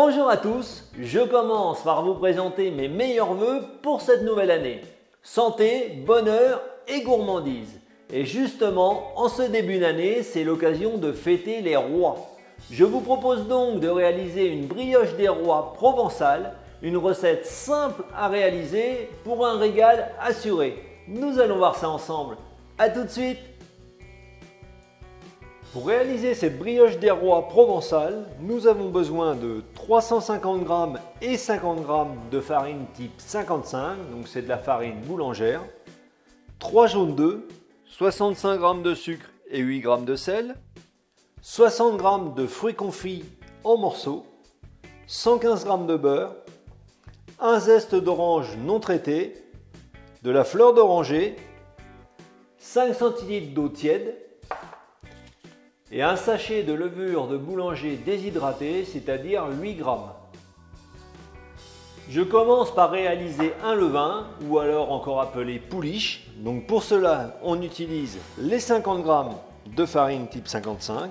Bonjour à tous, je commence par vous présenter mes meilleurs vœux pour cette nouvelle année. Santé, bonheur et gourmandise. Et justement, en ce début d'année, c'est l'occasion de fêter les rois. Je vous propose donc de réaliser une brioche des rois provençale, une recette simple à réaliser pour un régal assuré. Nous allons voir ça ensemble. A tout de suite! Pour réaliser cette brioche des rois provençale, nous avons besoin de 350 g et 50 g de farine type 55, donc c'est de la farine boulangère, 3 jaunes d'œufs, 65 g de sucre et 8 g de sel, 60 g de fruits confits en morceaux, 115 g de beurre, un zeste d'orange non traité, de la fleur d'oranger, 5 cl d'eau tiède, et un sachet de levure de boulanger déshydratée, c'est-à-dire 8 g. Je commence par réaliser un levain, ou alors encore appelé pouliche. Donc pour cela, on utilise les 50 g de farine type 55.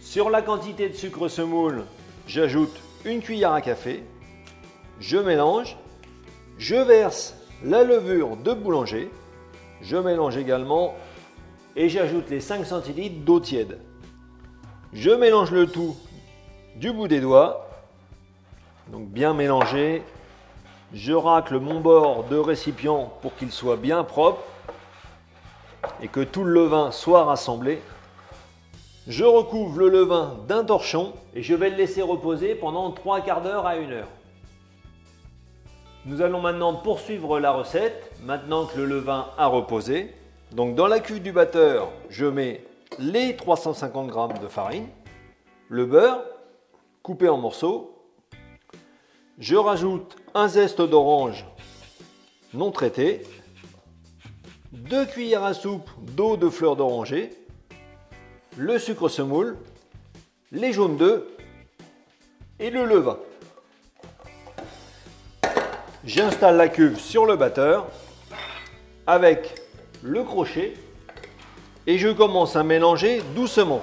Sur la quantité de sucre semoule, j'ajoute une cuillère à café. Je mélange. Je verse la levure de boulanger. Je mélange également. Et j'ajoute les 5 cl d'eau tiède. Je mélange le tout du bout des doigts, donc bien mélangé. Je racle mon bord de récipient pour qu'il soit bien propre et que tout le levain soit rassemblé. Je recouvre le levain d'un torchon et je vais le laisser reposer pendant 3 quarts d'heure à 1 heure. Nous allons maintenant poursuivre la recette, maintenant que le levain a reposé. Donc dans la cuve du batteur, je mets les 350 g de farine, le beurre coupé en morceaux, je rajoute un zeste d'orange non traité, 2 cuillères à soupe d'eau de fleur d'oranger, le sucre semoule, les jaunes d'œufs et le levain. J'installe la cuve sur le batteur avec le crochet et je commence à mélanger doucement.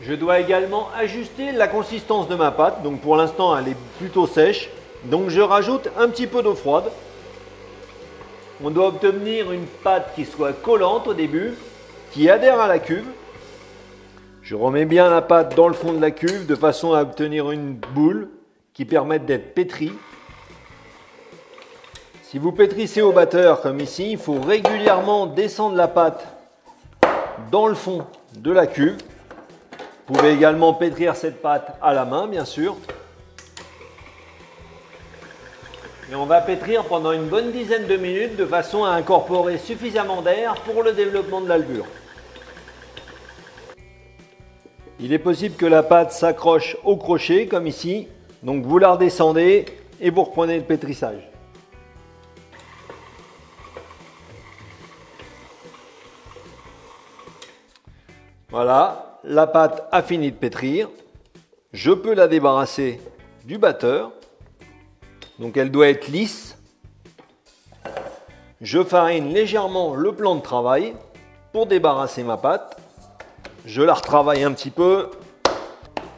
Je dois également ajuster la consistance de ma pâte, donc pour l'instant elle est plutôt sèche, donc je rajoute un petit peu d'eau froide. On doit obtenir une pâte qui soit collante au début, qui adhère à la cuve. Je remets bien la pâte dans le fond de la cuve de façon à obtenir une boule qui permette d'être pétrie. Si vous pétrissez au batteur comme ici, il faut régulièrement descendre la pâte dans le fond de la cuve. Vous pouvez également pétrir cette pâte à la main, bien sûr. Et on va pétrir pendant une bonne dizaine de minutes de façon à incorporer suffisamment d'air pour le développement de la levure. Il est possible que la pâte s'accroche au crochet comme ici. Donc vous la redescendez et vous reprenez le pétrissage. Voilà, la pâte a fini de pétrir. Je peux la débarrasser du batteur. Donc elle doit être lisse. Je farine légèrement le plan de travail pour débarrasser ma pâte. Je la retravaille un petit peu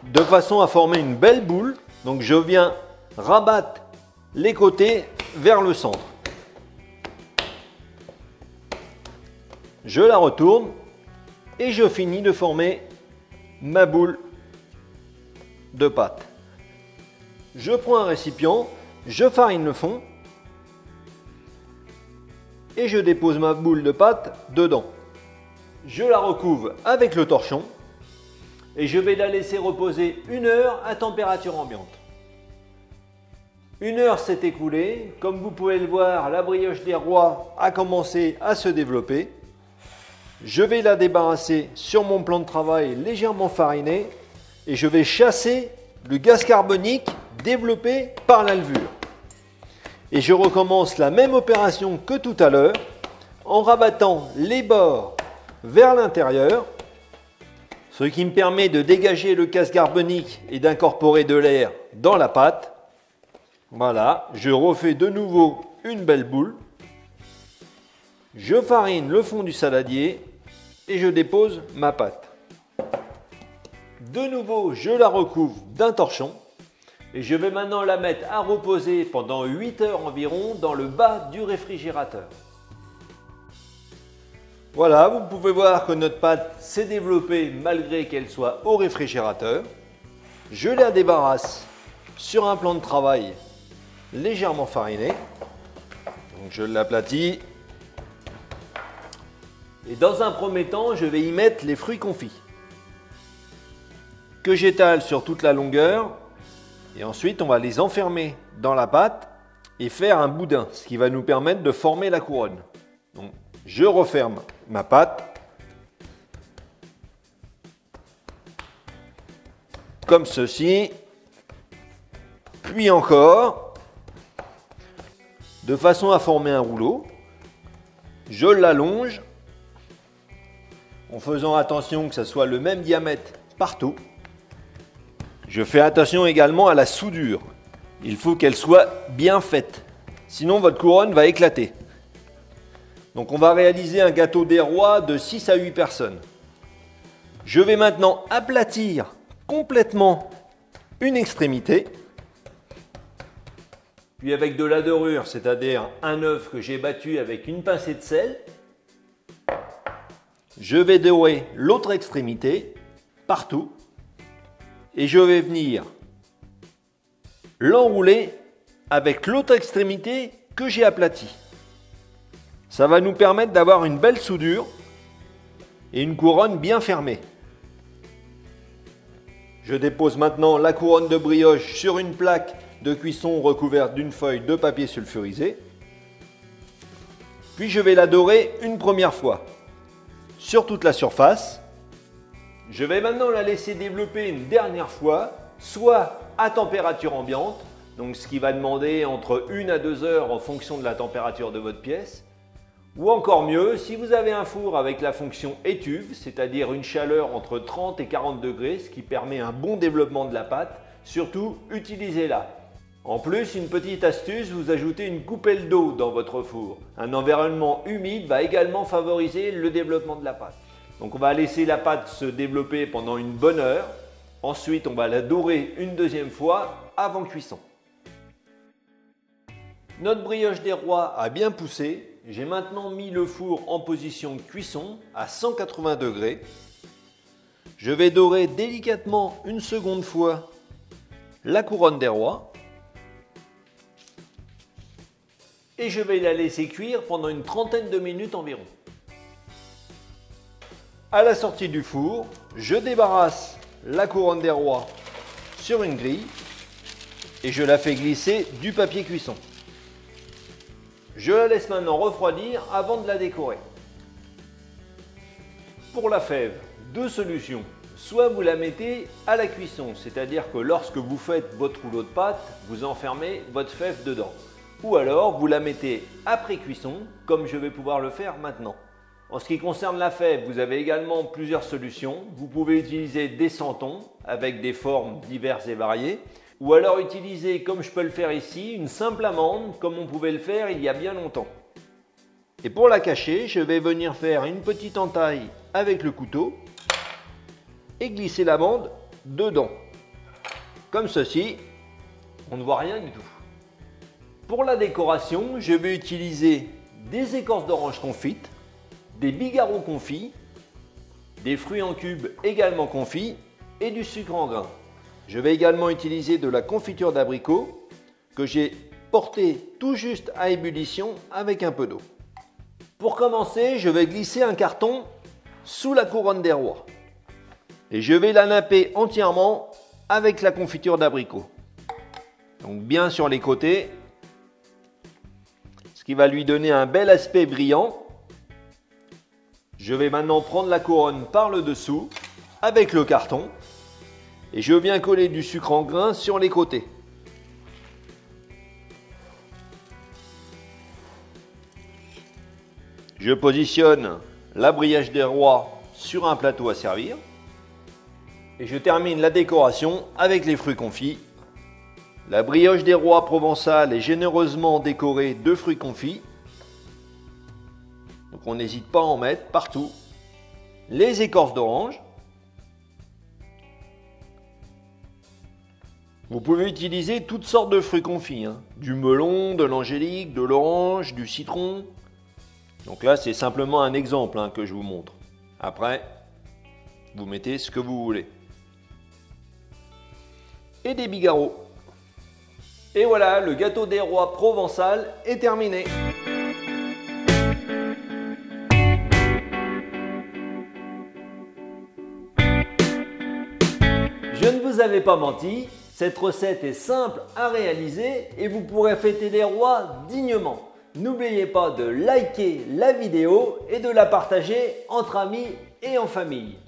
de façon à former une belle boule. Donc je viens rabattre les côtés vers le centre. Je la retourne. Et je finis de former ma boule de pâte. Je prends un récipient, je farine le fond et je dépose ma boule de pâte dedans. Je la recouvre avec le torchon et je vais la laisser reposer 1 heure à température ambiante. 1 heure s'est écoulée. Comme vous pouvez le voir, la brioche des rois a commencé à se développer. Je vais la débarrasser sur mon plan de travail légèrement fariné et je vais chasser le gaz carbonique développé par la levure. Et je recommence la même opération que tout à l'heure en rabattant les bords vers l'intérieur, ce qui me permet de dégager le gaz carbonique et d'incorporer de l'air dans la pâte. Voilà, je refais de nouveau une belle boule. Je farine le fond du saladier et je dépose ma pâte. De nouveau, je la recouvre d'un torchon et je vais maintenant la mettre à reposer pendant 8 heures environ dans le bas du réfrigérateur. Voilà, vous pouvez voir que notre pâte s'est développée malgré qu'elle soit au réfrigérateur. Je la débarrasse sur un plan de travail légèrement fariné. Donc je l'aplatis. Et dans un premier temps, je vais y mettre les fruits confits que j'étale sur toute la longueur. Et ensuite, on va les enfermer dans la pâte et faire un boudin, ce qui va nous permettre de former la couronne. Donc, je referme ma pâte comme ceci, puis encore, de façon à former un rouleau. Je l'allonge en faisant attention que ça soit le même diamètre partout. Je fais attention également à la soudure. Il faut qu'elle soit bien faite, sinon votre couronne va éclater. Donc on va réaliser un gâteau des rois de 6 à 8 personnes. Je vais maintenant aplatir complètement une extrémité. Puis avec de la dorure, c'est-à-dire un œuf que j'ai battu avec une pincée de sel, je vais dorer l'autre extrémité partout. Et je vais venir l'enrouler avec l'autre extrémité que j'ai aplatie. Ça va nous permettre d'avoir une belle soudure et une couronne bien fermée. Je dépose maintenant la couronne de brioche sur une plaque de cuisson recouverte d'une feuille de papier sulfurisé. Puis je vais la dorer une première fois sur toute la surface. Je vais maintenant la laisser développer une dernière fois, soit à température ambiante, donc ce qui va demander entre 1 à 2 heures en fonction de la température de votre pièce, ou encore mieux, si vous avez un four avec la fonction étuve, c'est-à-dire une chaleur entre 30 et 40 degrés, ce qui permet un bon développement de la pâte, surtout utilisez-la. En plus, une petite astuce, vous ajoutez une coupelle d'eau dans votre four. Un environnement humide va également favoriser le développement de la pâte. Donc on va laisser la pâte se développer pendant une bonne heure. Ensuite, on va la dorer une deuxième fois avant cuisson. Notre brioche des rois a bien poussé. J'ai maintenant mis le four en position de cuisson à 180 degrés. Je vais dorer délicatement une seconde fois la couronne des rois. Et je vais la laisser cuire pendant une trentaine de minutes environ. À la sortie du four, je débarrasse la couronne des rois sur une grille et je la fais glisser du papier cuisson. Je la laisse maintenant refroidir avant de la décorer. Pour la fève, deux solutions. Soit vous la mettez à la cuisson, c'est-à-dire que lorsque vous faites votre rouleau de pâte, vous enfermez votre fève dedans. Ou alors vous la mettez après cuisson, comme je vais pouvoir le faire maintenant. En ce qui concerne la fève, vous avez également plusieurs solutions. Vous pouvez utiliser des santons avec des formes diverses et variées. Ou alors utiliser, comme je peux le faire ici, une simple amande, comme on pouvait le faire il y a bien longtemps. Et pour la cacher, je vais venir faire une petite entaille avec le couteau et glisser l'amande dedans. Comme ceci, on ne voit rien du tout. Pour la décoration, je vais utiliser des écorces d'orange confites, des bigarreaux confits, des fruits en cubes également confits et du sucre en grains. Je vais également utiliser de la confiture d'abricot que j'ai portée tout juste à ébullition avec un peu d'eau. Pour commencer, je vais glisser un carton sous la couronne des rois et je vais la napper entièrement avec la confiture d'abricot. Donc bien sur les côtés, ce qui va lui donner un bel aspect brillant. Je vais maintenant prendre la couronne par le dessous avec le carton et je viens coller du sucre en grains sur les côtés. Je positionne la brioche des rois sur un plateau à servir et je termine la décoration avec les fruits confits. La brioche des rois provençale est généreusement décorée de fruits confits. Donc on n'hésite pas à en mettre partout. Les écorces d'orange, Vous pouvez utiliser toutes sortes de fruits confits, hein. Du melon, de l'angélique, de l'orange, du citron. Donc là, c'est simplement un exemple hein, que je vous montre. Après, vous mettez ce que vous voulez. Et des bigarreaux. Et voilà, le gâteau des rois provençal est terminé. Je ne vous avais pas menti, cette recette est simple à réaliser et vous pourrez fêter les rois dignement. N'oubliez pas de liker la vidéo et de la partager entre amis et en famille.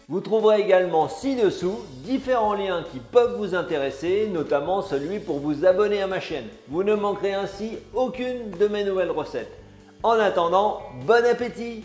Vous trouverez également ci-dessous différents liens qui peuvent vous intéresser, notamment celui pour vous abonner à ma chaîne. Vous ne manquerez ainsi aucune de mes nouvelles recettes. En attendant, bon appétit!